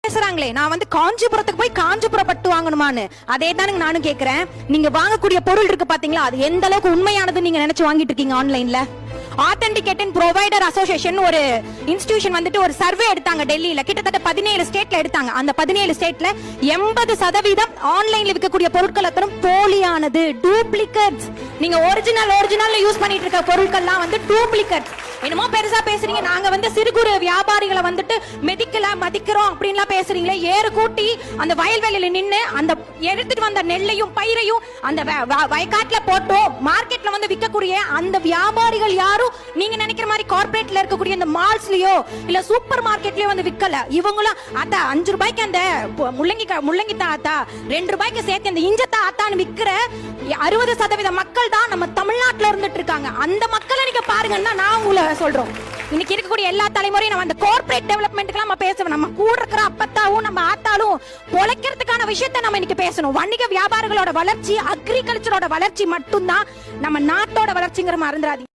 பேசுறாங்களே, நான் வந்து காஞ்சிபுரத்துக்கு போய் காஞ்சிபுரம் பட்டு வாங்கணுமான்னு. அதே தானுங்க நானும் கேக்குறேன். நீங்க வாங்கக்கூடிய பொருள் இருக்கு பாத்தீங்களா, அது எந்த அளவுக்கு உண்மையானது நீங்க நினைச்சு வாங்கிட்டு இருக்கீங்க ஆன்லைன்ல? ஆத்தென்டிகேட் ப்ரொவைடர் அசோசியேஷன் ஒரு இன்ஸ்டிடியூஷன் வந்துட்டு ஒரு சர்வே எடுத்தாங்க டெல்லியில. கிட்டத்தட்ட 17 ஸ்டேட்ல எடுத்தாங்க. அந்த 17 ஸ்டேட்ல 80% ஆன்லைன்ல விற்கக்கூடிய பொருட்கள் அத்தனை போலியானது, டூப்ளிகேட்ஸ். நீங்க ஒரிஜினல் யூஸ் பண்ணிட்டு இருக்க பொருட்கள்லாம் வந்து டூப்ளிகேட்ஸ். என்னமோ பெருசா பேசுறீங்க, நாங்க வந்து சிறு குறு வியாபாரிகளை வந்துட்டு மதிக்கிறோம் அப்படின்லாம் பேசுறீங்களே. ஏறு கூட்டி அந்த வயல்வெளியில நின்னு அந்த எடுத்துட்டு வந்த நெல்லையும் பயிரையும் அந்த வயக்காட்டுல போட்டோம் மார்க்கெட்ல வந்து விற்கக்கூடிய அந்த வியாபாரிகள் யாரும் நீங்க நினைக்கிற மாதிரி கார்ப்பரேட்ல இருக்கக்கூடிய இந்த மால்ஸ்லயோ இல்ல சூப்பர் மார்க்கெட்லயோ வந்து விற்கல. இவங்களும் அத்தா 5 ரூபாய்க்கு அந்த முள்ளங்கி ஆத்தா, 2 ரூபாய்க்கு சேர்த்து அந்த இஞ்சத்தா ஆத்தான்னு விற்கிற 60% மக்கள் தான் நம்ம தமிழ்நாட்டுல இருந்துட்டு இருக்காங்க. அந்த மக்களை நீங்க பாருங்கன்னா நான் உங்களை சொல்றோம். இன்னைக்கு இருக்கக்கூடிய எல்லா தலைமுறையும் நம்ம அந்த கார்ப்பரேட் டெவலப்மெண்ட்க்கு நம்ம பேசணும். நம்ம கூட இருக்கிற அப்பத்தாவும் நம்ம ஆத்தாலும் பொழைக்கிறதுக்கான விஷயத்தை நம்ம இன்னைக்கு பேசணும். வணிக வியாபாரிகளோட வளர்ச்சி, அக்ரிகல்ச்சரோட வளர்ச்சி மட்டும்தான் நம்ம நாட்டோட வளர்ச்சிங்கிற மறந்துடாதீங்க.